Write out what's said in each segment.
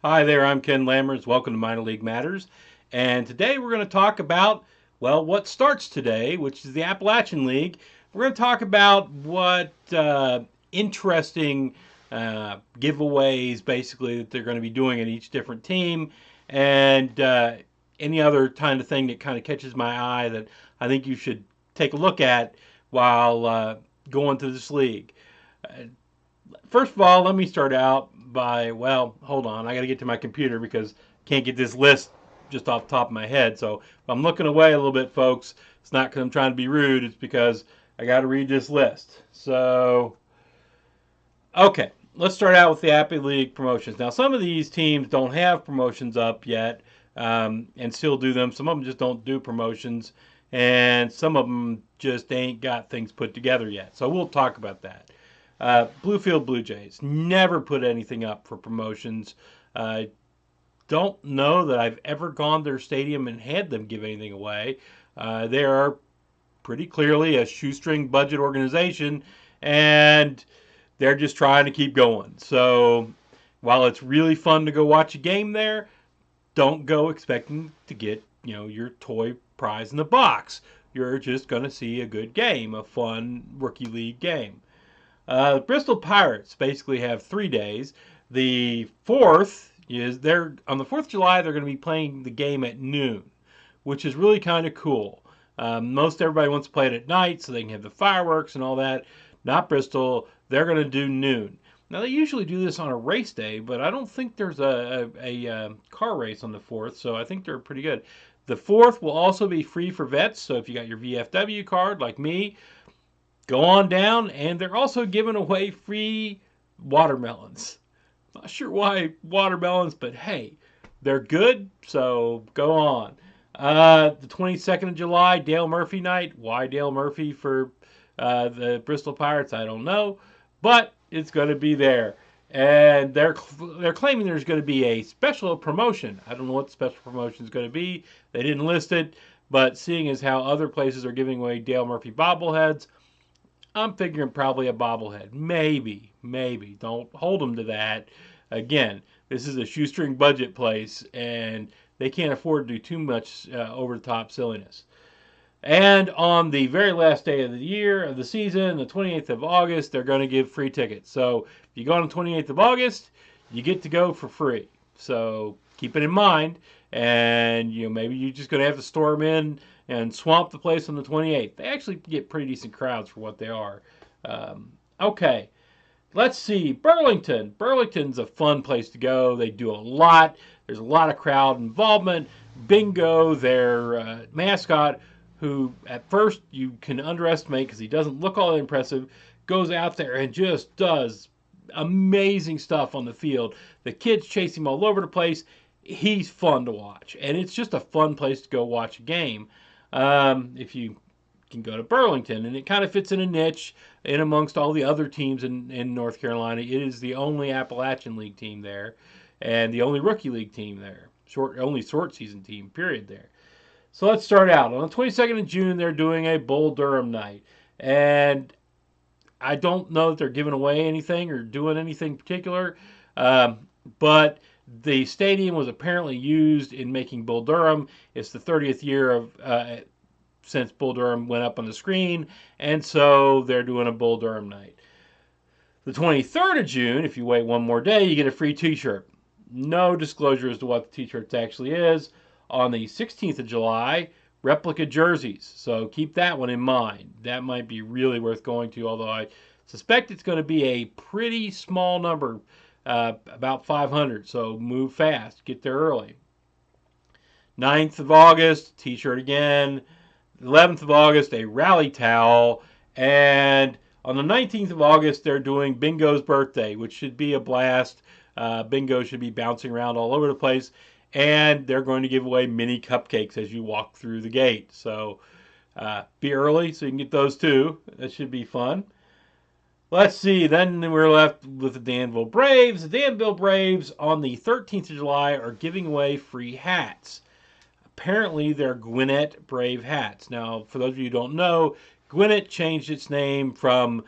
Hi there, I'm Ken Lammers. Welcome to Minor League Matters. And today we're going to talk about, well, what starts today, which is the Appalachian League. We're going to talk about what interesting giveaways, basically, that they're going to be doing at each different team, and any other kind of thing that kind of catches my eye that I think you should take a look at while going through this league. Uh, First of all, let me start out by, well, hold on. I got to get to my computer because I can't get this list just off the top of my head. So if I'm looking away a little bit, folks, it's not because I'm trying to be rude. It's because I got to read this list. So, okay, let's start out with the Appy League promotions. Now, some of these teams don't have promotions up yet and still do them. Some of them just don't do promotions, and some of them just ain't got things put together yet. So we'll talk about that. Bluefield Blue Jays never put anything up for promotions. I don't know that I've ever gone to their stadium and had them give anything away. They are pretty clearly a shoestring budget organization, and they're just trying to keep going. So while it's really fun to go watch a game there, don't go expecting to get your toy prize in the box. You're just going to see a good game, a fun rookie league game. The Bristol Pirates basically have 3 days. The fourth is they're on the 4th of July. They're going to be playing the game at noon, which is really kind of cool. Most everybody wants to play it at night so they can have the fireworks and all that. Not Bristol. They're going to do noon. Now they usually do this on a race day, but I don't think there's a car race on the 4th, so I think they're pretty good. The 4th will also be free for vets, so if you got your VFW card like me, go on down, and they're also giving away free watermelons. Not sure why watermelons, but hey, they're good, so go on. The 22nd of July, Dale Murphy night. Why Dale Murphy for the Bristol Pirates? I don't know, but it's going to be there. And they're claiming there's going to be a special promotion. I don't know what the special promotion is going to be. They didn't list it, but seeing as how other places are giving away Dale Murphy bobbleheads, I'm figuring probably a bobblehead. Maybe, maybe. Don't hold them to that. Again, this is a shoestring budget place, and they can't afford to do too much over the top silliness. And on the very last day of the year, of the season, the 28th of August, they're going to give free tickets. So if you go on the 28th of August, you get to go for free. So keep it in mind. And maybe you're just going to have to storm in and swamp the place on the 28th. They actually get pretty decent crowds for what they are. Okay, let's see. Burlington. Burlington's a fun place to go. They do a lot. There's a lot of crowd involvement. Bingo, their mascot, who at first you can underestimate because he doesn't look all that impressive, goes out there and just does amazing stuff on the field. The kids chase him all over the place. He's fun to watch, and it's just a fun place to go watch a game. If you can go to Burlington, and it kind of fits in a niche in amongst all the other teams in North Carolina. It is the only Appalachian League team there, and the only rookie league team there, only short season team, period, there. So let's start out. On the 22nd of June, they're doing a Bull Durham night, and I don't know that they're giving away anything or doing anything particular, but the stadium was apparently used in making Bull Durham. It's the 30th year of since Bull Durham went up on the screen, and so they're doing a Bull Durham night. The 23rd of June, if you wait one more day, you get a free T-shirt. No disclosure as to what the T-shirt actually is. On the 16th of July, replica jerseys. So keep that one in mind. That might be really worth going to, although I suspect it's going to be a pretty small number, about 500. So move fast. Get there early. 9th of August, T-shirt again. 11th of August, a rally towel. And on the 19th of August, they're doing Bingo's birthday, which should be a blast. Bingo should be bouncing around all over the place. And they're going to give away mini cupcakes as you walk through the gate. So be early so you can get those too. That should be fun. Let's see. Then we're left with the Danville Braves. The Danville Braves on the 13th of July are giving away free hats. Apparently, they're Gwinnett Brave hats. Now, for those of you who don't know, Gwinnett changed its name from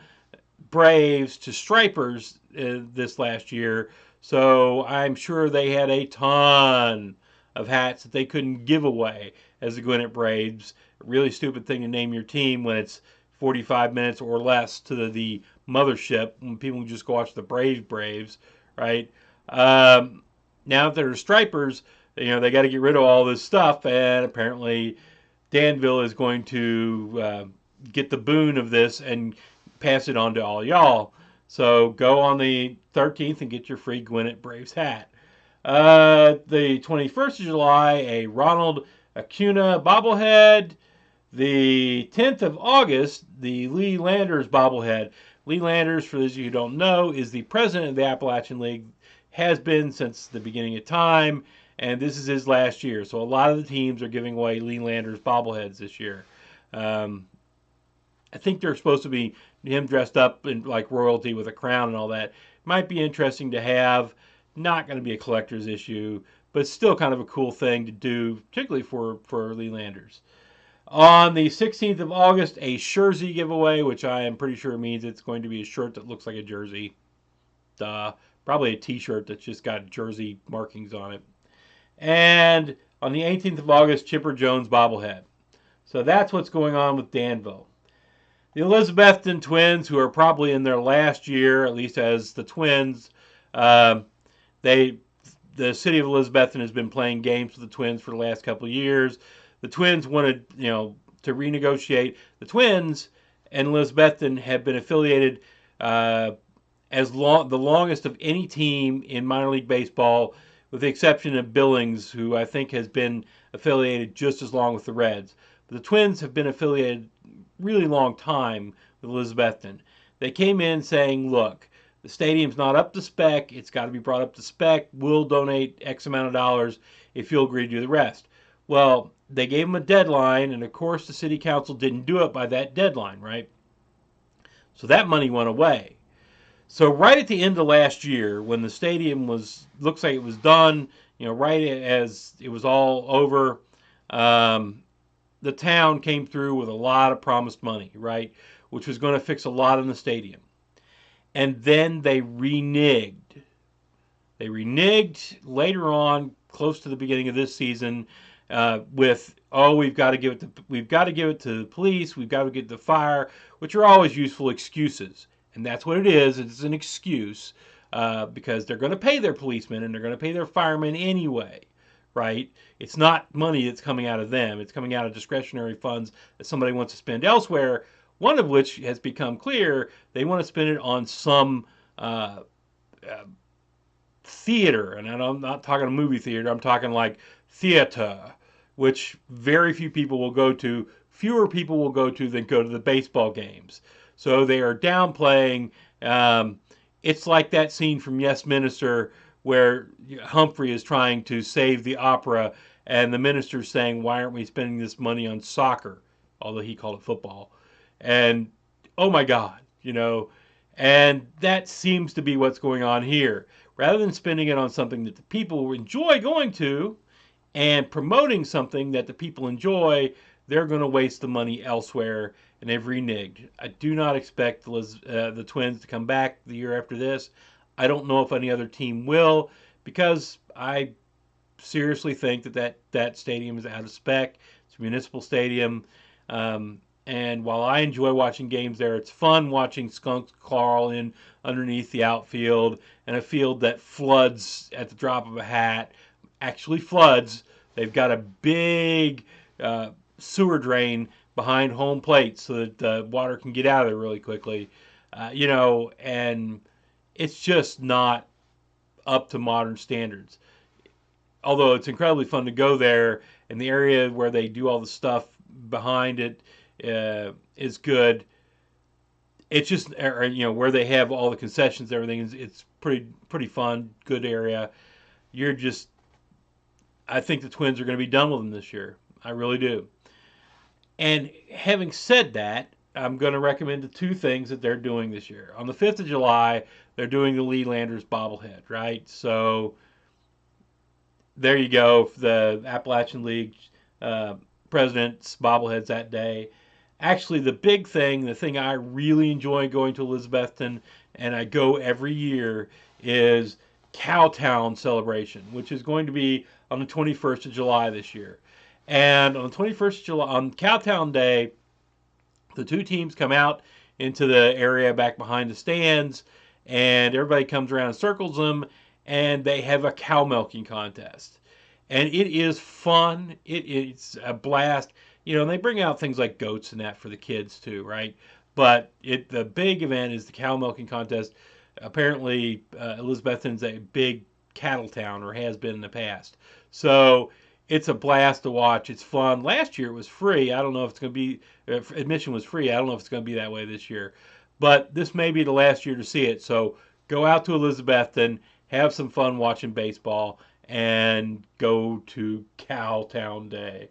Braves to Stripers this last year. So I'm sure they had a ton of hats that they couldn't give away as the Gwinnett Braves. Really stupid thing to name your team when it's 45 minutes or less to the mothership, when people can just go watch the Braves, right? Um, Now that they're stripers, they got to get rid of all this stuff, and apparently Danville is going to get the boon of this and pass it on to all y'all. So go on the 13th and get your free Gwinnett Braves hat. The 21st of July, a Ronald Acuna bobblehead. The 10th of August, the Lee Landers bobblehead. Lee Landers, for those of you who don't know, is the president of the Appalachian League, has been since the beginning of time, and this is his last year. So a lot of the teams are giving away Lee Landers bobbleheads this year. Um, I think they're supposed to be him dressed up in like royalty with a crown and all that. Might be interesting to have. Not going to be a collector's issue, but still kind of a cool thing to do, particularly for Lee Landers. On the 16th of August, a jersey giveaway, which I am pretty sure means it's going to be a shirt that looks like a jersey. Probably a t-shirt that's just got jersey markings on it. And on the 18th of August, Chipper Jones bobblehead. So that's what's going on with Danville. The Elizabethton Twins, who are probably in their last year, at least as the Twins, uh, the city of Elizabethton has been playing games with the Twins for the last couple of years. The Twins wanted, to renegotiate. The Twins and Elizabethton have been affiliated the longest of any team in minor league baseball, with the exception of Billings, who I think has been affiliated just as long with the Reds. But the Twins have been affiliated really long time with Elizabethton. They came in saying, look, the stadium's not up to spec. It's got to be brought up to spec. We'll donate X amount of dollars if you'll agree to do the rest. Well, they gave them a deadline, and of course the city council didn't do it by that deadline, right? So that money went away. So right at the end of last year, when the stadium looks like it was done, right as it was all over, the town came through with a lot of promised money, right, which was going to fix a lot in the stadium. And then they reneged. They reneged later on, close to the beginning of this season, with we've got to give it to the police, we've got to get the fire, which are always useful excuses. And that's what it is. It's an excuse because they're going to pay their policemen and they're going to pay their firemen anyway, right? It's not money that's coming out of them. It's coming out of discretionary funds that somebody wants to spend elsewhere, one of which has become clear. They want to spend it on some theater. And I'm not talking a movie theater. I'm talking like theater, which very few people will go to. Fewer people will go to than go to the baseball games. So they are downplaying. It's like that scene from Yes Minister where Humphrey is trying to save the opera, and the minister's saying, why aren't we spending this money on soccer? Although he called it football. And, oh my God, and that seems to be what's going on here. Rather than spending it on something that the people enjoy going to and promoting something that the people enjoy, they're going to waste the money elsewhere, and they've reneged. I do not expect the Twins to come back the year after this. I don't know if any other team will, because I seriously think that stadium is out of spec. It's a municipal stadium. And while I enjoy watching games there, it's fun watching skunks crawl in underneath the outfield, and a field that floods at the drop of a hat. Actually floods. They've got a big sewer drain behind home plate so that the water can get out of there really quickly. And it's just not up to modern standards. Although it's incredibly fun to go there, and the area where they do all the stuff behind it is good. It's just, where they have all the concessions, everything it's pretty fun, good area. I think the Twins are going to be done with them this year. I really do. And having said that, I'm going to recommend the two things that they're doing this year. On the 5th of July, they're doing the Lee Landers bobblehead, right? So there you go. The Appalachian League president's bobbleheads that day. Actually, the big thing, the thing I really enjoy going to Elizabethton, and I go every year, is Cowtown celebration, which is going to be on the 21st of July this year. And on the 21st of July, on Cowtown Day, the two teams come out into the area back behind the stands, and everybody comes around and circles them, and they have a cow milking contest. And it is fun. It's a blast. You know, and they bring out things like goats and that for the kids too, right? But the big event is the cow milking contest. Apparently, Elizabethton's a big cattle town, or has been in the past. So it's a blast to watch. It's fun. Last year it was free. I don't know if it's going to be, admission was free. I don't know if it's going to be that way this year. But this may be the last year to see it. So go out to Elizabethton, have some fun watching baseball, and go to Cowtown Day.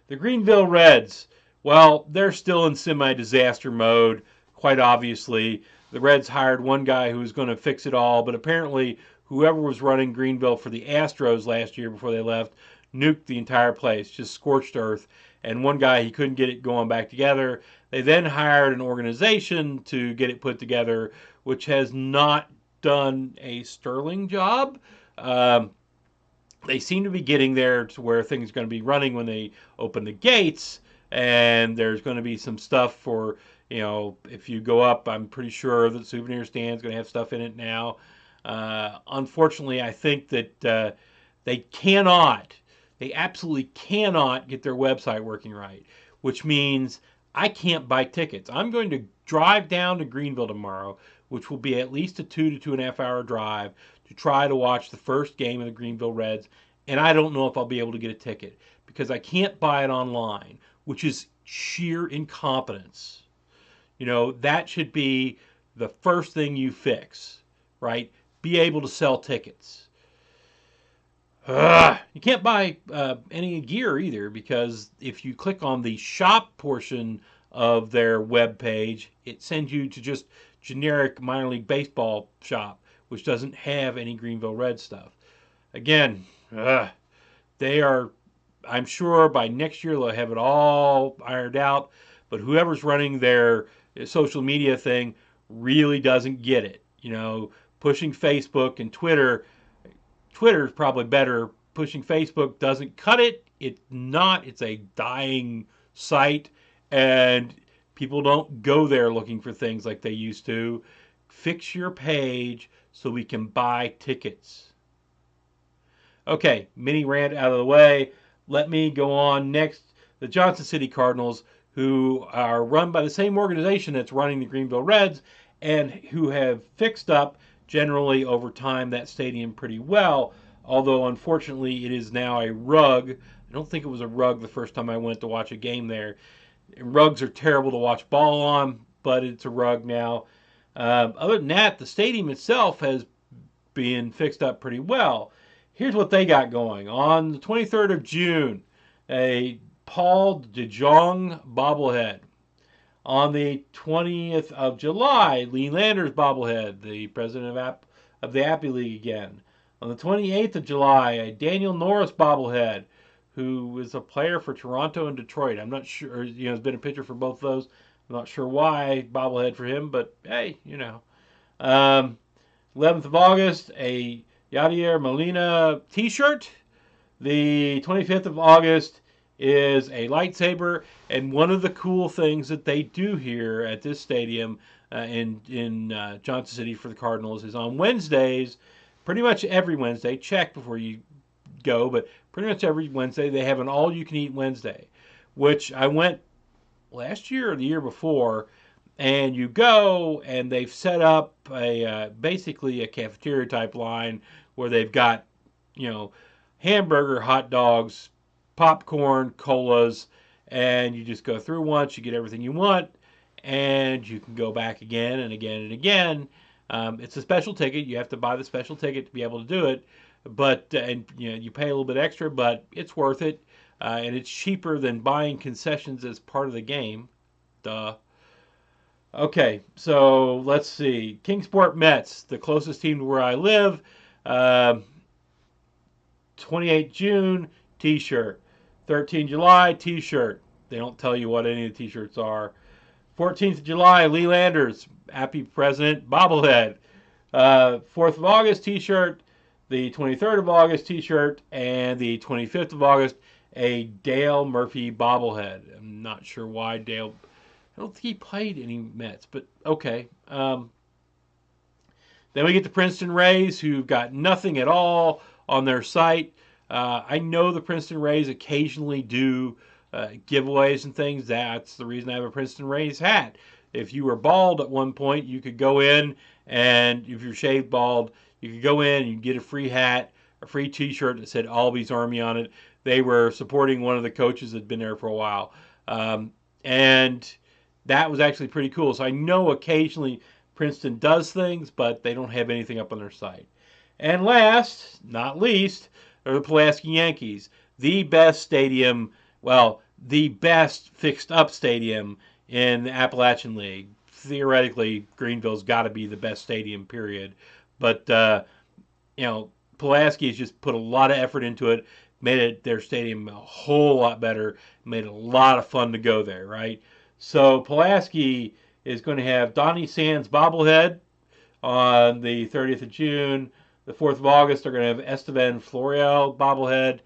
The Greenville Reds, well, they're still in semi-disaster mode, quite obviously. The Reds hired one guy who was going to fix it all, but apparently whoever was running Greenville for the Astros last year before they left nuked the entire place, just scorched earth. And one guy, he couldn't get it going back together. They then hired an organization to get it put together, which has not done a sterling job. They seem to be getting there to where things are going to be running when they open the gates, and there's going to be some stuff for, you know, if you go up, I'm pretty sure the souvenir stand's going to have stuff in it now. Unfortunately, I think that they absolutely cannot get their website working right, which means I can't buy tickets. I'm going to drive down to Greenville tomorrow, which will be at least a 2 to 2.5 hour drive, to try to watch the first game of the Greenville Reds, and I don't know if I'll be able to get a ticket because I can't buy it online, which is sheer incompetence. You know, that should be the first thing you fix, right? Be able to sell tickets. You can't buy any gear either, because if you click on the shop portion of their web page, it sends you to just generic minor league baseball shop, which doesn't have any Greenville Red stuff. Again, they are, I'm sure by next year they'll have it all ironed out, but whoever's running their social media thing really doesn't get it. You know, pushing Facebook and Twitter's probably better. Pushing Facebook doesn't cut it. It's a dying site, and people don't go there looking for things like they used to. Fix your page so we can buy tickets. Okay, mini rant out of the way. Let me go on next. The Johnson City Cardinals, who are run by the same organization that's running the Greenville Reds, and who have fixed up generally over time that stadium pretty well, although unfortunately it is now a rug. I don't think it was a rug the first time I went to watch a game there. Rugs are terrible to watch ball on, but it's a rug now. Other than that, the stadium itself has been fixed up pretty well. Here's what they got going. On the 23rd of June, a Paul DeJong bobblehead. On the 20th of July, Lee Landers bobblehead, the president of the Appalachian League again. On the 28th of July, a Daniel Norris bobblehead, who is a player for Toronto and Detroit. I'm not sure, you know, has been a pitcher for both of those. I'm not sure why bobblehead for him, but hey, you know. 11th of August, a Yadier Molina t-shirt. The 25th of August is a lightsaber, and one of the cool things that they do here at this stadium in Johnson City for the Cardinals is on Wednesdays, pretty much every Wednesday, check before you go, but pretty much every Wednesday they have an all-you-can-eat Wednesday, which I went last year or the year before, and you go and they've set up basically a cafeteria type line where they've got, you know, hamburger, hot dogs, popcorn, colas, and you just go through once, you get everything you want, and you can go back again and again and again. It's a special ticket. You have to buy the special ticket to be able to do it, but and you know, you pay a little bit extra, but it's worth it, and it's cheaper than buying concessions as part of the game. Duh. Okay, so let's see. Kingsport Mets, the closest team to where I live. 28 June, t-shirt. 13 July, t-shirt. They don't tell you what any of the t-shirts are. 14th of July, Lee Landers, Happy President, bobblehead. 4th of August, t-shirt. the 23rd of August t-shirt, and the 25th of August, a Dale Murphy bobblehead. I'm not sure why Dale, I don't think he played any Mets, but okay. Then we get the Princeton Rays, who've got nothing at all on their site. I know the Princeton Rays occasionally do giveaways and things. That's the reason I have a Princeton Rays hat. If you were bald at one point, you could go in, and if you're shaved bald, you could go in and you get a free hat, a free t-shirt that said Albies Army on it. They were supporting one of the coaches that had been there for a while. And that was actually pretty cool. So I know occasionally Princeton does things, but they don't have anything up on their site. And last, not least, are the Pulaski Yankees. The best stadium, well, the best fixed-up stadium in the Appalachian League. Theoretically, Greenville's got to be the best stadium, period. But, Pulaski has just put a lot of effort into it, made their stadium a whole lot better, made it a lot of fun to go there, right? So Pulaski is going to have Donnie Sands bobblehead on the 30th of June. The 4th of August, they're going to have Estevan Florial bobblehead.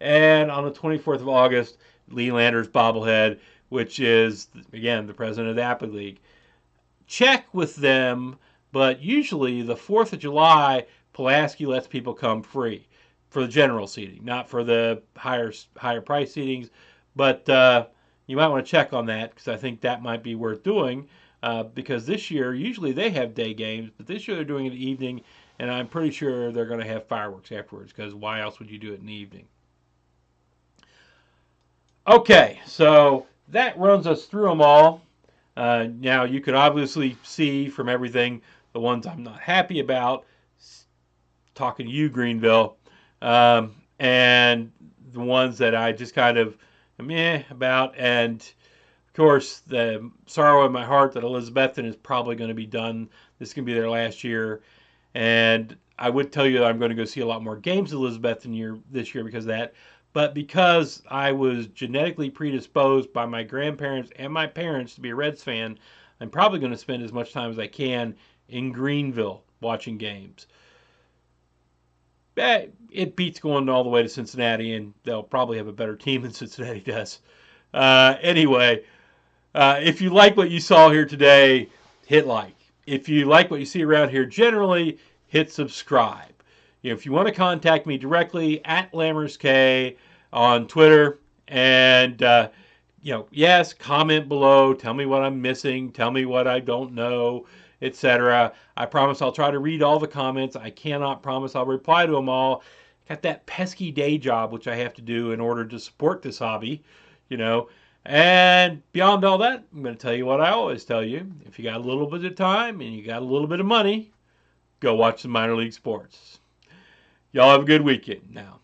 And on the 24th of August, Lee Landers bobblehead, which is, again, the president of the Apple League. Check with them, but usually the 4th of July, Pulaski lets people come free for the general seating, not for the higher price seatings. But you might want to check on that, because I think that might be worth doing. Because this year, usually they have day games, but this year they're doing it in the evening, and I'm pretty sure they're going to have fireworks afterwards, because why else would you do it in the evening? Okay, so that runs us through them all. Now, you can obviously see from everything the ones I'm not happy about, talking to you, Greenville, and the ones that I just kind of am about, and of course, the sorrow in my heart that Elizabethton is probably going to be done. This is going to be their last year. And I would tell you that I'm going to go see a lot more games at Elizabethton this year because of that. But because I was genetically predisposed by my grandparents and my parents to be a Reds fan, I'm probably going to spend as much time as I can in Greenville watching games. It beats going all the way to Cincinnati, and they'll probably have a better team than Cincinnati does. Anyway, if you like what you saw here today, hit like. If you like what you see around here generally, hit subscribe. If you want to contact me directly, at LammersK on Twitter, and yes, comment below. Tell me what I'm missing. Tell me what I don't know, etc. I promise I'll try to read all the comments. I cannot promise I'll reply to them all. Got that pesky day job which I have to do in order to support this hobby, And beyond all that, I'm going to tell you what I always tell you. If you got a little bit of time and you got a little bit of money, go watch some minor league sports. Y'all have a good weekend now.